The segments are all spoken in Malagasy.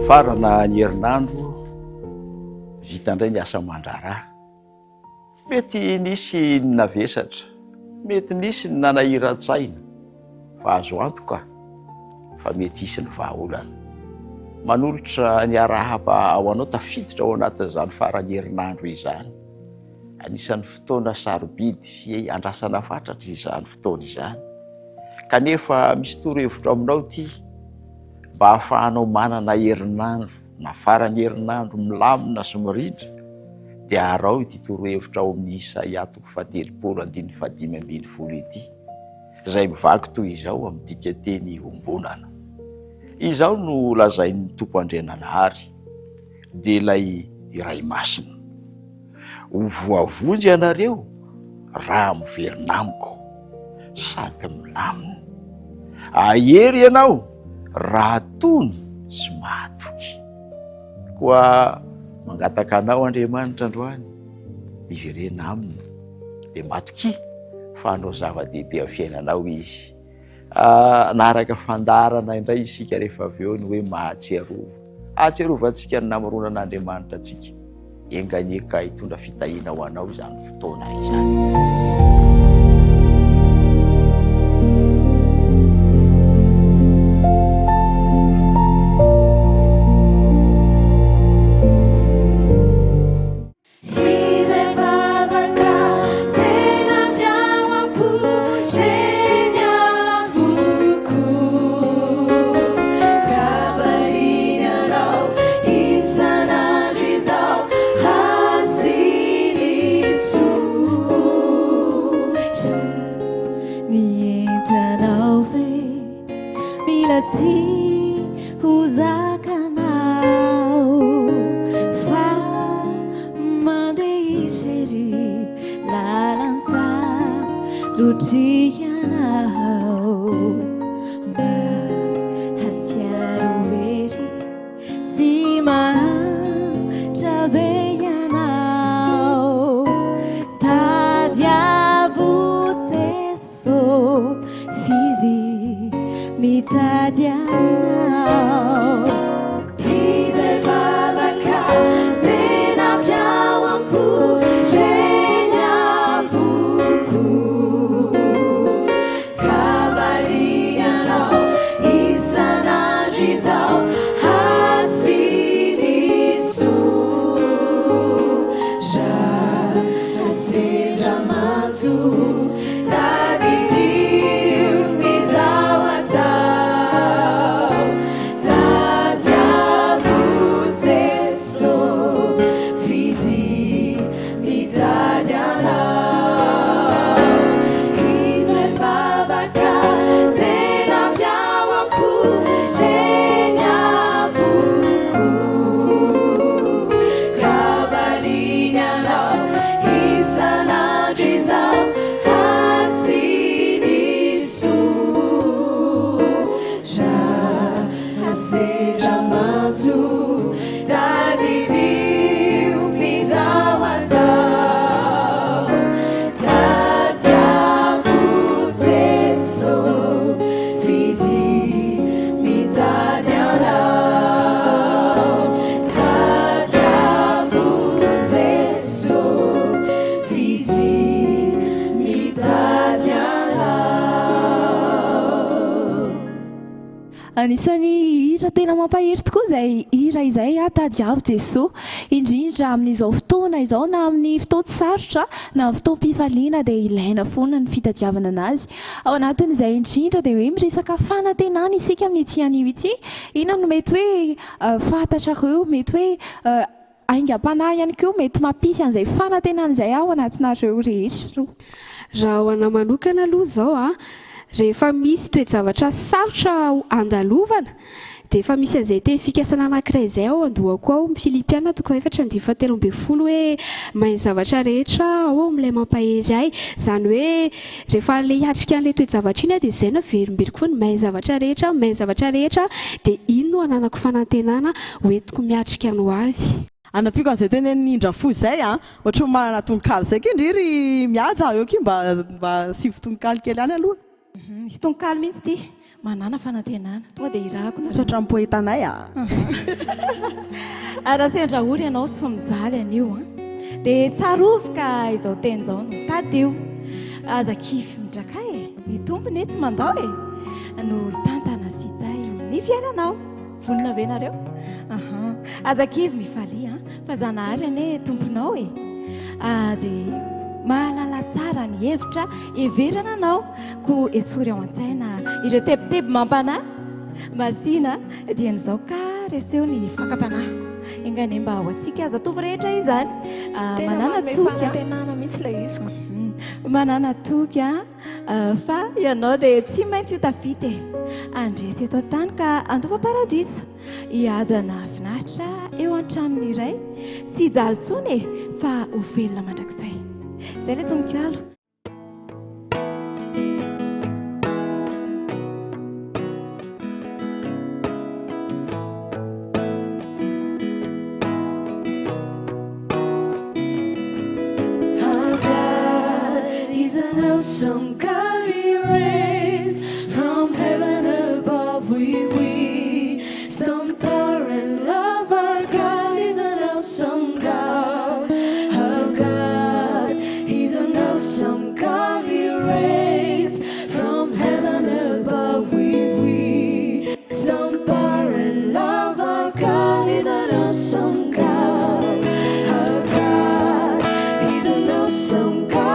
farana ny herinandro vita indray ny asa mandraraha. Mety nisy navesatra, mety nisy nanahira-tsaina, fa azo antoka fa mety hisy ny vahaolana. Manolotra ny arahaba ao anao tafiditra ao anatin'izany farany herinandro izany. Anisan'ny fotoana sarobidy sy andrasana fatratra izany fotoana izany. Kanefa misy torohevitra aminao ty mba ahafahanao manana herinandro na farany herinandro milamina sy mirindra, dia arao ity torohevitra ao amin'ny Isaia 7:5-10 ity, izay mivaky toy izao amin'ny dikateny ombonana. Izao no lazain'ny tompo andrenanahary, dia ilay iray masina: voavonjy ianareo raha miverina amiko sady milamina, ahery ianao raha tony sy mahatoky. Koa mangataka anao Andriamanitra androany, miverena aminy dia matoky fa hanao zava-dehibe amin'ny fiainanao izy. Naraka fandarana indray isika rehefa avy eo ny hoe mahatsiarova. Ahatsiarovantsika ny namoronan'Andriamanitra antsika. Enganyeka hitondra fitahiana ho anao izany fotoana izany. Anisany hira tena mampahery tokoa izay hira izay tadiavo Jesoa, indrindra amin'izao fotoana izao na amin'ny fotoan-tsarotra na amin'ny fotoam-pifaliana dia ilaina foana ny fitadiavana anazy. Ao anatin'izay indrindra dia hoe miresaka fanantenana isika amin'ity anio ity. Inona no mety hoe fantatrareo, mety hoe aingam-panahy ihany koa mety mampisy an'izay fanantenana izay ao anatinareo rehetra. Raha ho ana manokana aloha izao rehefa misy toe-javatra sarotra andalovana dia efa misy an'izay teny fikasana anankiray izay ao andohako ao amin'ny Filipiana 4:13 hoe mahay zavatra rehetra ao amin'ilay mampahery ahy. Izany hoe rehefa ilay hiatrika an'ilay toe-javatra iny dia izay no averimberiko foana mahay zavatra rehetra dia iny no ananako fanantenana hoentiko miatrika ny ho avy. Anapiko an'izay teny nindra fo izay ohatry manana tononkalo izay kindriry mihaja eo ki mba sivy tononkalo kely any aloha. Misy tononkalo mihitsy ty. manana fanantenana tonga dia irako misaotra mipoetanay raha sendra ory ianao sy mijaly anio dia tsarovoka izao teny izao no tadio aza kify midraka ny tompony tsy mandao no tantana sitay ny fiainanao vonona ve nareo aza kivy mifalia fa zanahary ane tomponao dia mahalala tsara ny hevitra everana anao ko esory ao an-tsaina ireo tebiteby mampanahy masina dia n'izao ka reseho ny fakapanahy engane mba ao antsika aza tovy rehetra izany manana toky mihitsy ilay iziko manana toky fa ianao dia tsy maintsy ho tafity andresy eto an-tany ka andova paradisa hiadana finaritra eo an-tranony iray tsy hijaly tsony fa ho velona mandrakizay zay ilay tononkalo Some God he reigns from heaven above. We some power and love. Our God is an awesome God. Our God, He's an awesome God. He reigns from heaven above. We some power and love. Our God is an awesome God. Our God, He's an awesome God.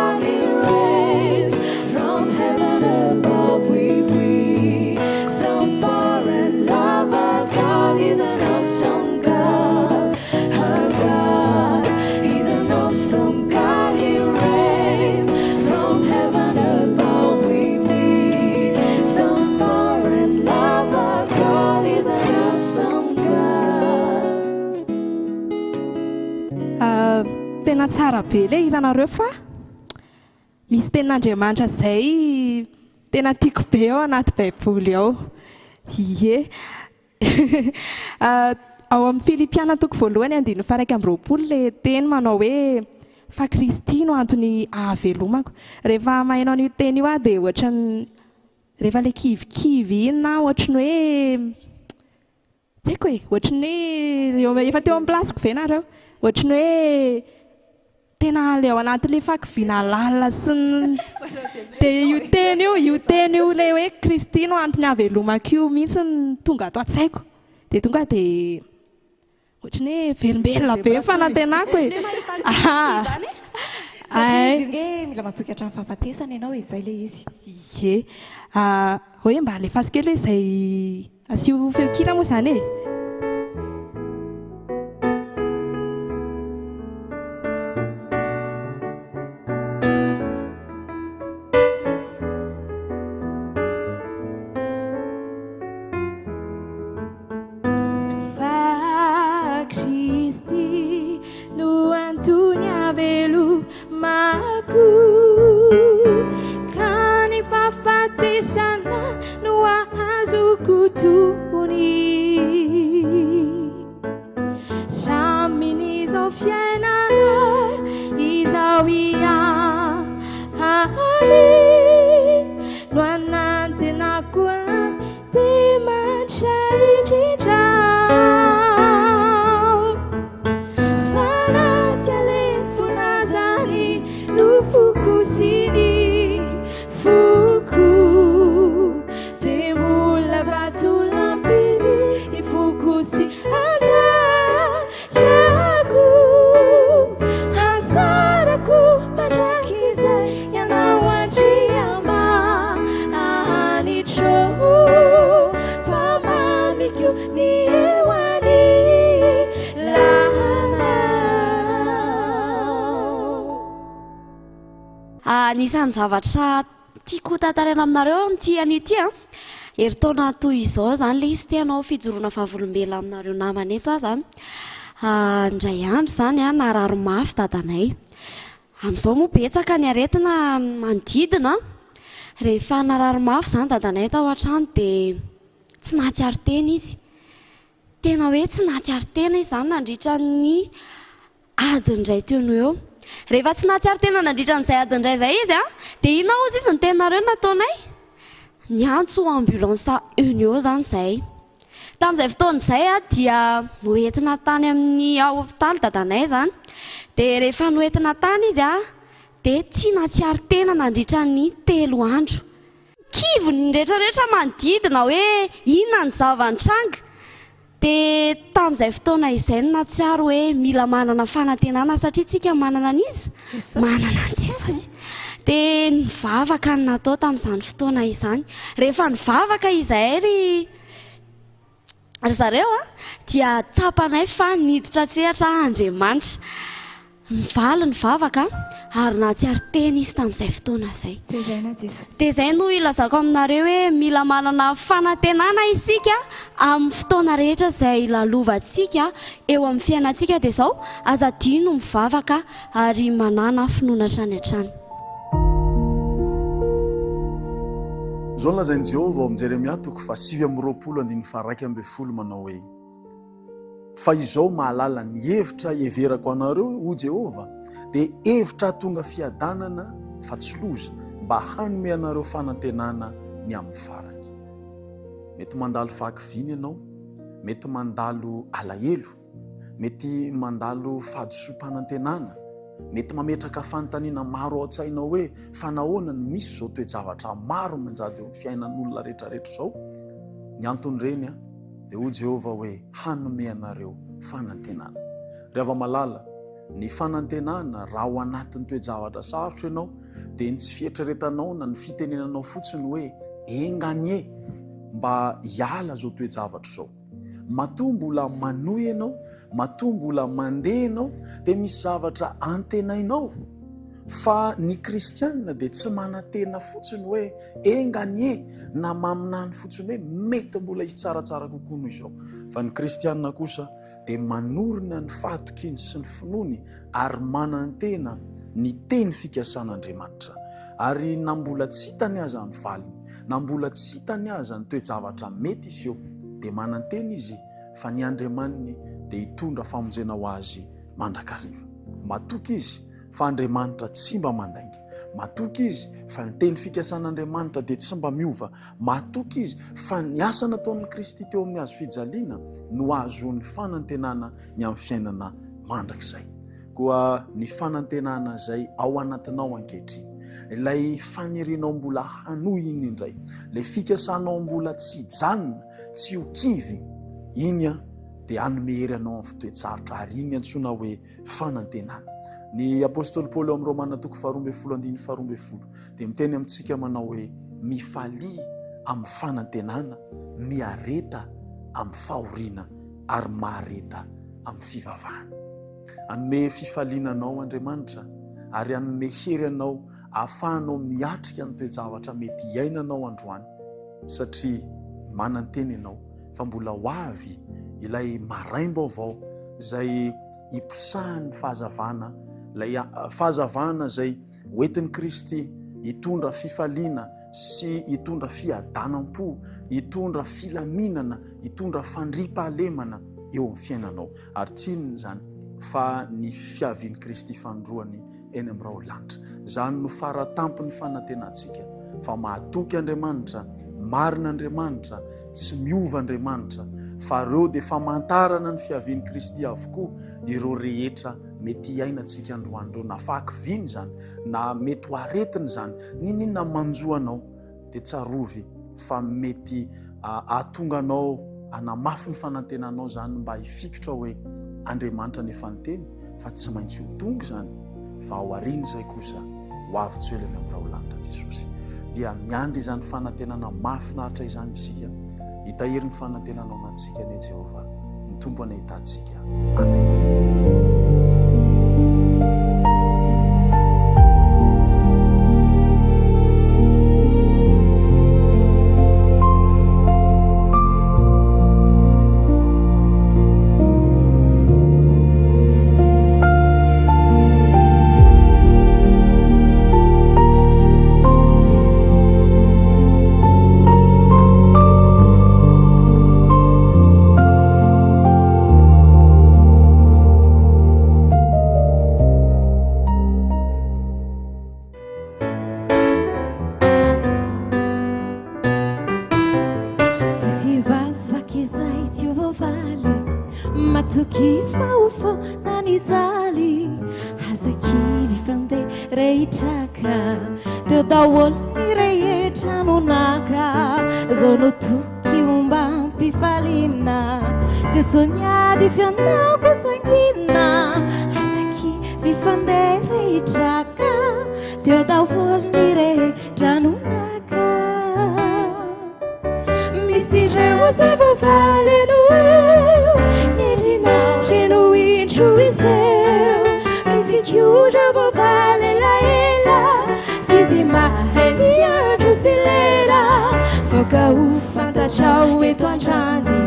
Tena tsara be le iranareo fa misy tenin'Andriamanitra zay tena tiako be ao anaty baiboly ao ie ao amin'ny Filipiana toko voalohany 1:20 le teny manao hoe fa Kristy no antony ahavelomako rehefa mahainao an'io teny io dia ohatrany rehefa le kivikivy iny na ohatrany hoe tsy haiko ohatrany hoe efa teo amin'ny plasiko ve nareo ohatrany hoe tena le ao anatin'le fakiviana lalina sy dia io teny io le hoe Kristy no antony ahavelomako io mihitsy tonga ato an-tsaiko dia tonga dia ohatrany hoe velombelona be fanantenako izy nge mila matoky hatrany fahafatesana ianao izay le izy ie hoe mba alefaso kely hoe izay asio feokira moa izany Anisan'ny zavatra tiako tantaraina aminareo amin'ity anio ity heritaona toy izao zany le izy tianao fijoroana fahavolombelona aminareo namana eto aza indray andro zany narary mafy dadanay amin'izao moa betsaka ny aretina manodidina rehefa narary mafy zany dadanay tao an-trano dia tsy nahatsiaro tena izy tena hoe tsy nahatsiaro tena izy zany nandritra ny adindray teo no eo rehefa tsy nahatsiaro tena nandritra n'izay adindray zay izy dia inona ozy izy ny tenareo nataonay niantso ambulance Unio zany zay. Tamin'izay fotoana izay dia noentina tany amin'ny ao hopitaly dadanay zany. Dia rehefa noentina tany izy dia tsy natsiary tena nandritra ny 3 andro. Kivony rehetrarehetra manodidina hoe inona ny zava-nitranga. Dia tamin'izay fotoana izay no natsiaro hoe mila manana fanantenana satria tsika manana an'izy. Manana an Jesosy. Dia nivavaka ny natao tamin'izany fotoana izany. Rehefa nivavaka izahay ry zareo dia tsapanay fa niditra tsehatra Andriamanitra. Mivaly nivavaka ary natsiary teny izy tamin'izay fotoana izay. Dia izay no ilazako aminareo hoe mila manana fanantenana isika amin'ny fotoana rehetra izay lalovantsika eo amin'ny fiainantsika. Dia izao azadino mivavaka ary manana finoana hatrany hatrany. Zao lazain'i Jehovah amin'ny Jeremia 7:20 manao hoe fa izao mahalala ny hevitra heverako anareo ho Jehovah dia hevitra tonga fiadanana fa tsy loza mba hanome anareo fanantenana ny amin'ny farany. Mety mandalo vakiviny ianao, mety mandalo alahelo, mety mandalo fahadisom-panantenana, mety mametraka fanontaniana maro ao an-tsainao hoe fanahoana ny misy zao toe-javatra maro manjady eo fiainan'olona rehetrarehetra zao. Ny antony reny dia ho Jehovah hoe hanome anareo fanantenana. Rehefa malala ny fanantenana raha ao anatin'ny toe-javatra sarotra ianao dia tsy fietreretanao na ny fitenenanao fotsiny hoe enganye mba hiala zao toe-javatra zao. Matoa mbola manohy ianao, matoa mbola mandeha ianao dia misy zavatra antenainao. Fa ny kristianina dia tsy manantena fotsiny hoe enganye na maminany fotsiny hoe mety mbola izy tsaratsara kokoa noho izao. Fa ny kristianina kosa dia manorina ny fahatokiny sy ny finoany ary manantena ny teny fikasan'Andriamanitra. Ary na mbola tsy hitany aza ny valiny, na mbola tsy hitany aza ny toe-javatra mety izy eo, dia manantena izy fa ny Andriamaniny dia hitondra famonjena ho azy mandrakariva. Matoky izy fa Andriamanitra tsy mba mandainga. Matoky izy fa ny teny fikasan'Andriamanitra dia tsy mba miova. Matoky izy fa ny asa nataon'i Kristy teo amin'ny hazo fijaliana no ahazoan'ny fanantenana ny amin'ny fiainana mandrakizay. Koa ny fanantenana izay ao anatinao ankehitriny, ilay fanirianao mbola hanohy iny indray, ilay fikasanao mbola tsy janona, tsy ho kivy, iny dia hanome hery anao amin'ny toe-tsarotra ary iny antsoina hoe fanantenana. Ny apôstôly Paoly amin'ny Romana 12:12 dia miteny amintsika manao hoe mifalia amin'ny fanantenana, miareta amin'ny fahoriana ary mahareta amin'ny fivavahana. Hanome fifaliana anao Andriamanitra ary hanome hery anao ahafahanao miatrika ny toe-javatra mety hiainanao androany, satria manantena ianao fa mbola ho avy ilay maraim-baovao izay hiposahan'ny fahazavana, ilay fahazavana izay hoentin'i Kristy hitondra fifaliana sy hitondra fiadanam-po, hitondra filaminana, hitondra fandriampahalemana eo amin'ny fiainanao. Ary tsinona izany fa ny fiavian'i Kristy fandroany eny amin'ny raolanitra. Izany no faratampony fanantenantsika fa mahatoky Andriamanitra, marina Andriamanitra, tsy miova Andriamanitra, fa ireo dia famantarana ny fiavian'i Kristy avokoa ireo rehetra mety hiainantsika androany ireo, na fakiviny zany na mety ho aretina zany, ninona manjoanao dia tsarovy fa mety ahatonganao hanamafy ny fanantenanao zany mba hifikitra hoe Andriamanitra ny efa niteny fa tsy maintsy ho tonga zany, fa ao aoriana izay kosa ho avy tsoelany amin'ny raolanitra Jesosy. Dia miandry izany fanantenana mahafinaritra izany isika, hitahiry ny fanantenanao antsika ny Jehovah, ny tompony ahitantsika. Amen. matoky faofao na nijaly hazakivy fandeha rehitraka teo daholo ny rehetra no naka zao no toky omba mpifaliana jesosy niady fianako sangina hazakivy fandeha rehitraka teo daholo ny rehetra no naka misy reo zay voavaly no eo nidrina reno intruiseu misy chiusa voavaly elaela fizy maheny andro sy lera voka ho fantatrao eto antrany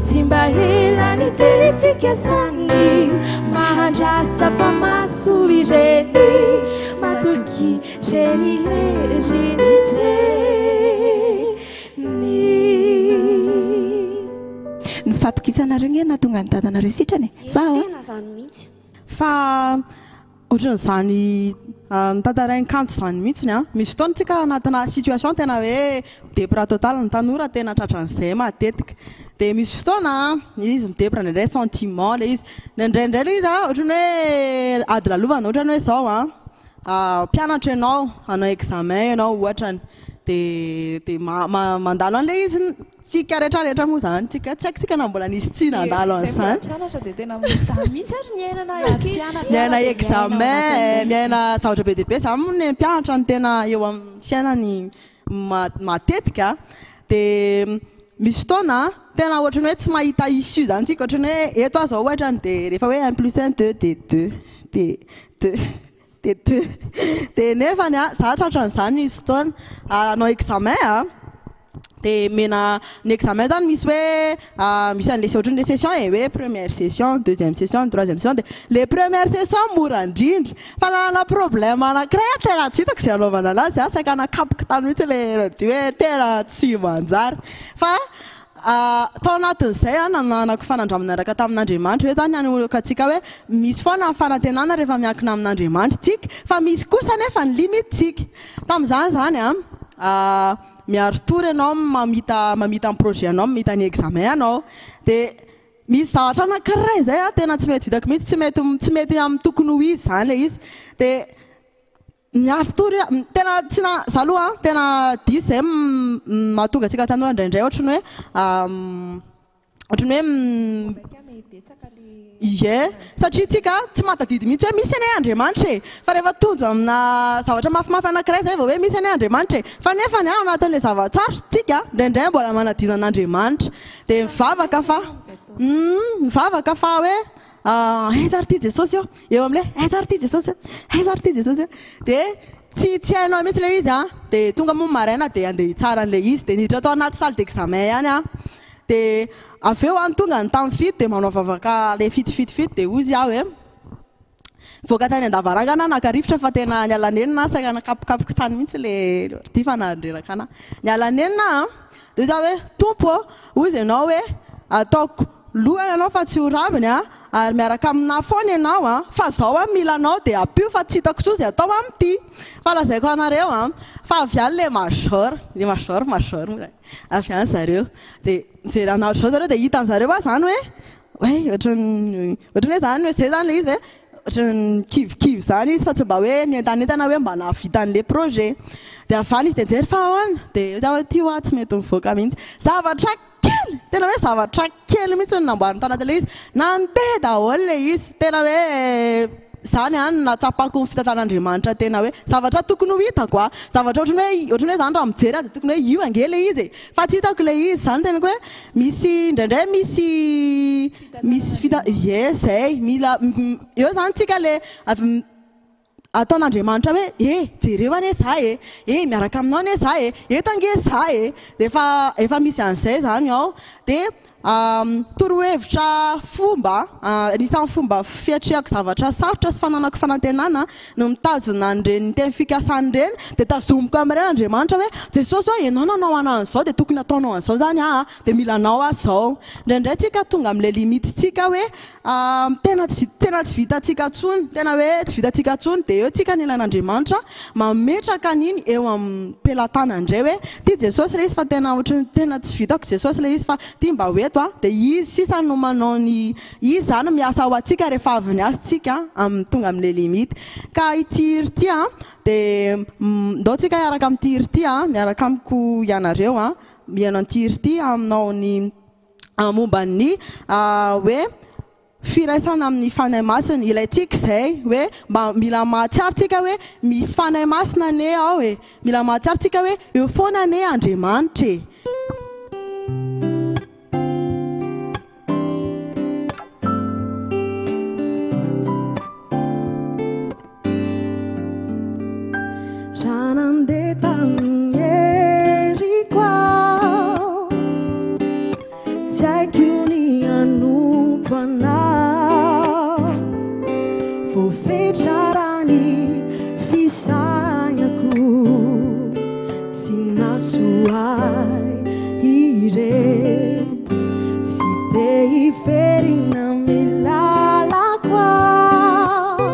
tsy mba helany ty fikasany mahandrasa fa maso ireny matoky reny reny te ny fatokisana regny natonga ny dadanareo sitrany tena zany mihitsy fa ohatran'izany nitantarainy kanto zany mihitsiny a misy fotoana tsika anatina situation tena hoe depra total ny tanora tena tratran'izay matetika dia misy fotoana izy midepra ndraindray sentiment le izy ndraindray le izy a ohatrany hoe ady lalovana ohatrany hoe zao a mpianatra ianao hanao examen ianao ohatrany dia mandalo an'le izy tsika rehetrarehetra moa zany tsika tsy haiko tsika na mbola nisy tsy nandalo an'izany miaina examen miaina zavatra be deaibe zany moa ny mpianatra ny tena eo amin'ny fiainany matetika dia misy fotoana tena ohatrany hoe tsy mahita issue zany tsika ohatrany hoe eto aho zao ohatrany dia rehefa hoe 1 plus 1 2 dia 2 dia nefany a za tratran'izany misy fotoana anao examen a dia mena ny examen zany misy hoe misy an'le ohatrany le session e hoe première session deuxième session troisième session dia le première session mora indrindra fa nanana problème anakiray tena tsy hitako izay anaovana anazy a saika nakapoka tany mihitsy le radio hoe tena tsy manjary fa tao anatin'izay a nananako fanandramana araka tamin'Andriamanitra hoe zany anokatsika hoe misy foana fanantenana rehefa miankina amin'Andriamanitra tsika fa misy kosa nefa ny limite tsika tamin'izany zany a miaro tory ianao mamita ny projet anao mamita ny examen anao dia misy zavatra anakiray izay a tena tsy mety vitako mihitsy tsy mety amin'ny tokony ho izy zany le izy dia miaro tory tena tsy na za aloha tena diso zay mahatonga antsika tanora indraindray ohatrany hoe ie satria tsika tsy mahatadidy mihitsy hoe misy anay Andriamanitra e fa rehefa tonjo amina zavatra mafimafy anakiray zay vao hoe misy anay Andriamanitra e fa nefa ny anatin'le zava-tsara tsika indraindray mbola manadina an'Andriamanitra dia mivavaka fa hoe aizary ty Jesosy eo amin'le aizary ty Jesosy aizary ty Jesosy dia tsy hainao mihitsy le izy a dia tonga moa maraina dia andeha tsara an'le izy dia niditra atao anaty salle d'examen ihany a dia avy eo any tonga ny tamin'ny fito dia manao vavaka le fitofitofito dia ozy aho hoe voaka tany an-davarangana nakarivotra fa tena nialanenina saika nakapokapoka tany mihitsy le ty fa nandreraka ana nialanenina dia za hoe tompo ozy ianao hoe ataoko lohana ianao fa tsy ho rambiny a ary miaraka amina foana ianao a fa zao a mila anao dia apio fa tsy hitako sozy atao amin'ity fa lazaiko anareo a fa avy any le major avy any zareo dia mijery anao zao zareo dia hitan'zareo a zany hoe ohatrany hoe zany hoe zay zany le izy hoe ohatrany kivikivy zany izy fa tsy mba hoe mientanentana hoe mba nahavita an'le projet dia avy any izy dia jery fa ahoana dia za hoe ty hoa tsy mety mivoaka mihitsy zavatra kely tena hoe zavatra kely mihitsy ny namboariny tanaty le izy nandeha daholo le izy tena hoe zany any natsapako ny fitantan'Andriamanitra tena hoe zavatra tokony ho hitako a zavatra ohatrany hoe zany raha mijery a dia tokony hoe io ange le izy fa tsy hitako le izy zany tenako hoe misy indraindray misy zay mila eo zany tsika le ataon'Andriamanitra hoe jereo ane za miaraka aminao ane za eto ange za dia efa misy an'izay zany ao dia torohevitra fomba anisan'ny fomba fiatrehako zavatra sarotra sy fananako fanantenana no mitazona an'ireny teny fikasan'ireny dia tazomiko amin'ireny Andriamanitra hoe Jesosy ianao nanao an'izao dia tokony ataonao an'izao zany dia mila anao azao indraindray tsika tonga amin'ilay limite tsika hoe tena tsy vitantsika ntsony tena hoe tsy vitantsika ntsony dia eo tsika ny ilain'Andriamanitra mametraka an'iny eo amin'ny pelatana indray hoe ty Jesosy le izy fa tena ohatrany tena tsy vitako Jesosy le izy fa ty mba hoe eto a dia izy sisany no manao ny izy zany miasa ao atsika rehefa avy ny asytsika tonga amin'le limite ka itiry ty a dia ndao tsika hiaraka amin'ny tiry ty a miaraka amiko ianareo a mihaino antiry ty aminao ny momba ny hoe firaisana amin'ny fanahy masina ilayntsika izay hoe mba mila mahatsiaro tsika hoe misy fanahy masina ane ao e mila mahatsiaro tsika hoe eo foana ane Andriamanitra e raha nandeha tamin'ny Jeriko aho tsy haiko ny hanompo anao voafetra raha ny fisainako tsy nasoay ire tsy te hiverina milalako aho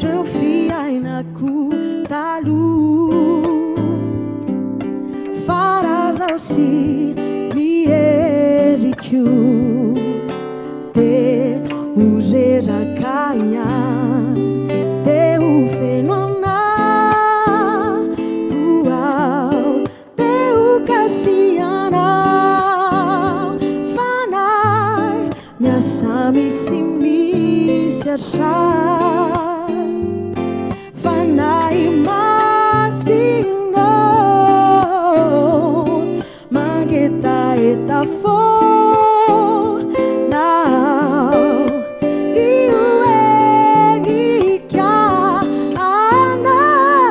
reo fiainako farazao sy mieriko de ureraka ihany de ufeno anao ao de ukasianao fanay miasa misy misy atray fanay eta fo now you enika anao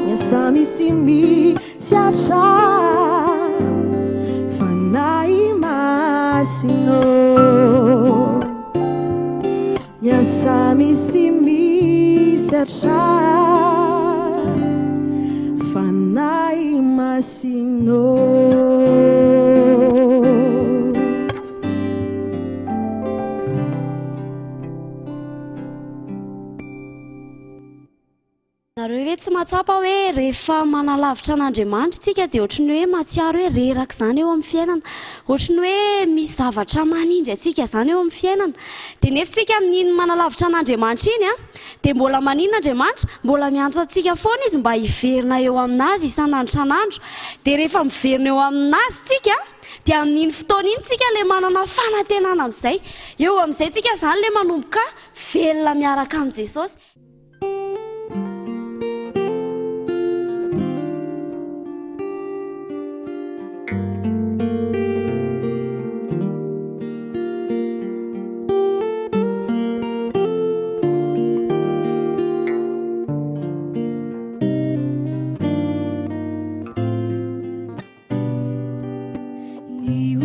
miasami simi siatra fanay masino miasami simi siatra fanay masino nareo hoe tsy mahatsapa hoe rehefa manalavitra an'Andriamanitra tsika dia ohatrany hoe mahatsiaro hoe reraka izany eo amin'ny fiainana ohatrany hoe misy zavatra manindry atsika izany eo amin'ny fiainana dia nefa tsika niny manalavitra an'Andriamanitra iny a dia mbola maninona Andriamanitra mbola miantso antsika foana izy mba hiverina eo aminazy isan'andro isan'andro dia rehefa miverina eo aminazy tsika dia amin'iny fotoana iny tsika ilay manana fanantenana amin'izay eo amin'izay tsika izany ilay manomboka velona miaraka amin'i Jesosy Ni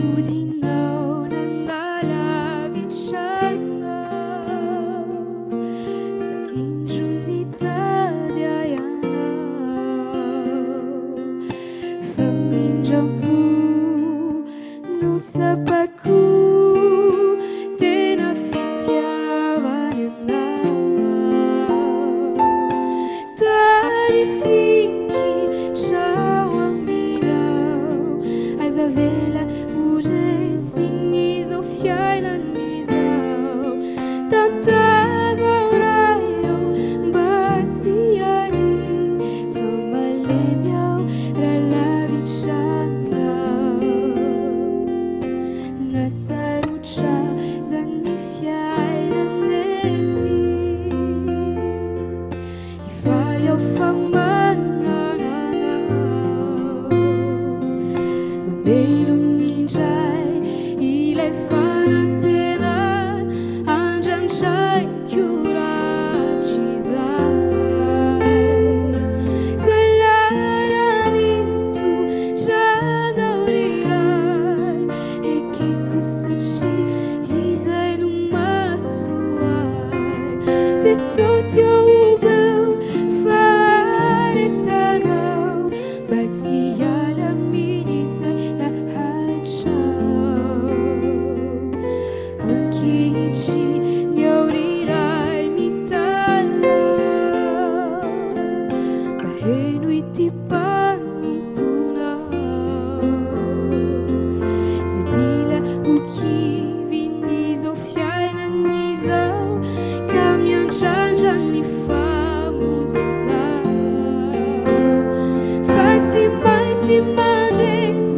imagens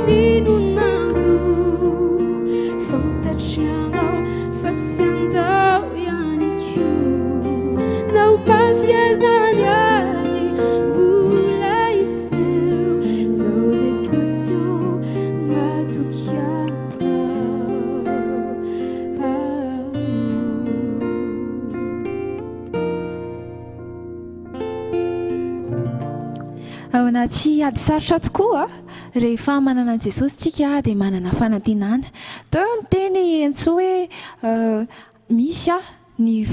linon-nazo fantatrianao fa tsy andao ihany ko nao mafiazany ady mbola iseho zao zay sosio matoky ao anaty ady sarotra tokoa rehefa manana an' jesosy tsika dia manana fanantenana teo ny teny entso hoe misy ny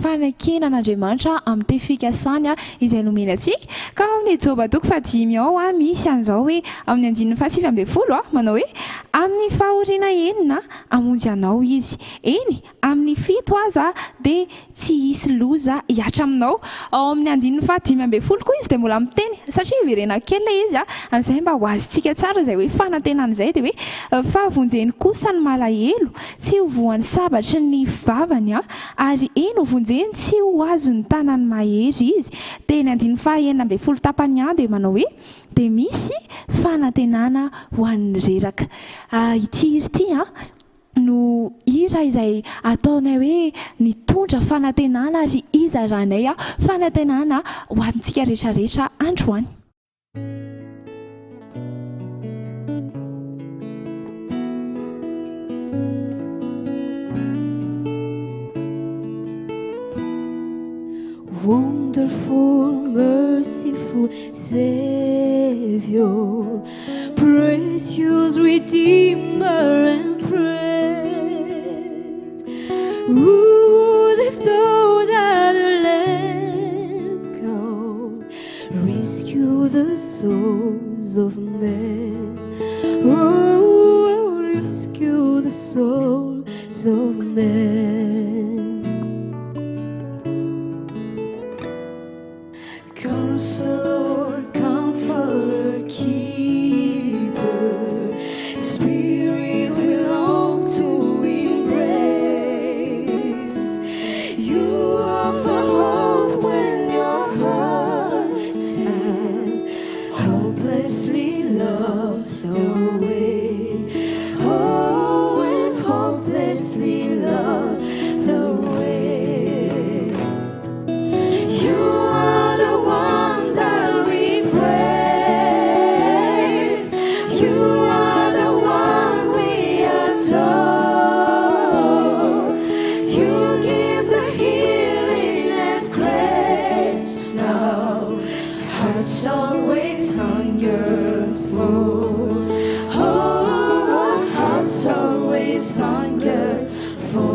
fanakenan'Andriamanitra amin'ny teny fikasany izay nomeny antsika ka amin'ny Joba toko 5 ao misy an'izao hoe amin'ny andininy 7 manao hoe amin'ny fahoriana enina amonjy anao izy eny amin'ny 7 aza dia tsy hisy loza hiatra aminao ao amin'ny andininy 5 koa izy dia mbola miteny satria verena kely ilay izy amin'izay mba ho azontsika tsara izay hoe fanantenana izay dia hoe fahavonjeny kosa ny malahelo tsy ho voan'ny sabatry ny vavany ary eny ho vonjeny tsy ho azony tanany mahery izy dia ny andininy 9 tapany dia manao hoe dia misy fanantenana ho an'ny reraka ity hira ity no hira izay ataonay hoe nitondra fanantenana ary izaranay fanantenana ho antsika rehetrarehetra androany. Wonderful, merciful Savior, precious Redeemer and Prince, who would have thought that a Lamb could rescue the souls of men? Oh, rescue the souls of men. Counselor, Comforter, Keeper, spirits belong to embrace. You offer hope when your heart and hopelessly lost away. Oh, when hopelessly lost away. You are the one that we praise. You are the one we adore. You give the healing and grace. Our hearts always hungers for. Oh, our hearts always hunger for.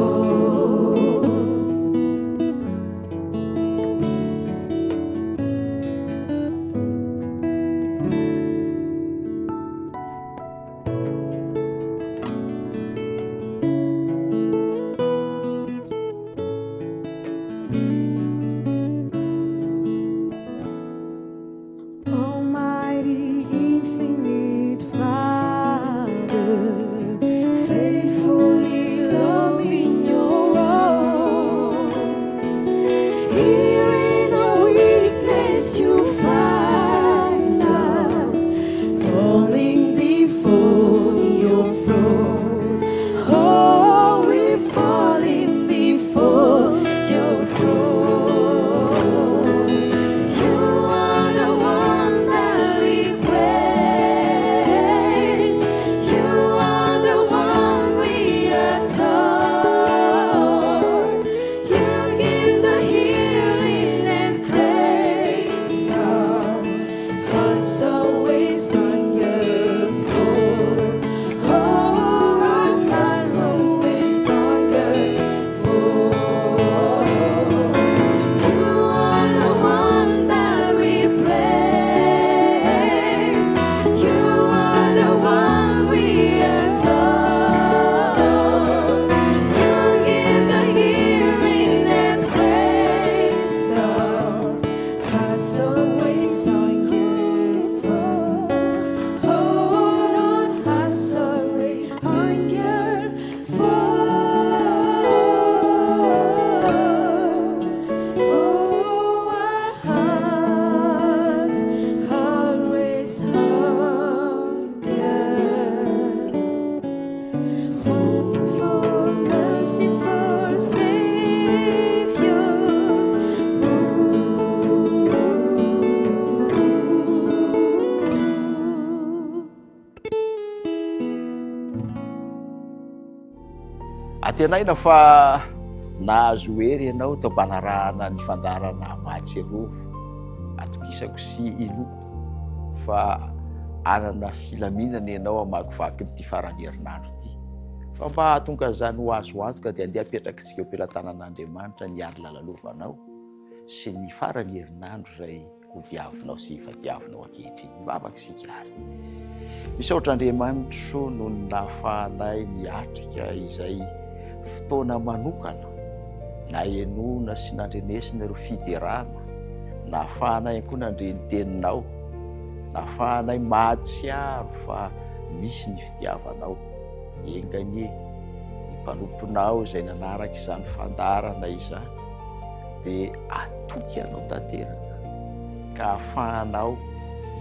Almighty, infinite Father, faithfully loving your own. Here in our weakness you find us, falling before your throne. Oh, we're falling before your throne. You are the one that we praise. You are the one we adore. You give the healing and grace. Our hearts always hunger for. Oh, our hearts always hunger for. You are the one that we praise. You are the one we adore. You give the healing and grace. Our hearts always hunger for. tenaina fa nahazo hery ianao taom-panarahana ny fandarana Mahatserovo atokisako sy inoko fa anana filaminana ianao amakivaky nyity farany herinandro ity fa mba hahatonga zany ho azo antoka dia andeha apetraka tsika am-pelatanan'Andriamanitra ny ady lalalovanao sy ny farany herinandro izay ho diavinao sy hivadiavinao ankehitriny mivavaka isika ary. Misaotra Andriamanitro no nahafahanay niatrika izay fotoana manokana na enona sy nandrenesina ireo fiderana, nahafahanay koa nandre ny teninao, nahafahanay mahatsiaro fa misy ny fitiavanao. Enganie ny mpanomponao izay nanaraka izany fandarana izany dia atoky anao tanteraka ka ahafahanao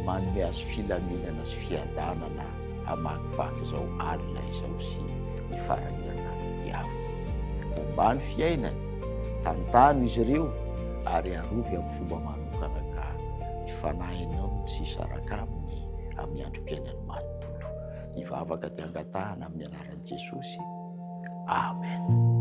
manome azo filaminana sy fiadanana hamakivaky izao alina izao sy ny farany herinandro diavina. Ombany fiainany, tantano izy ireo ary arovy amin'ny fomba manokana ka ifanahinao ny sisa araka amin'ny androm-piainany manontolo. Nivavaka dia angatahana amin'ny anaran'i Jesosy. Amen.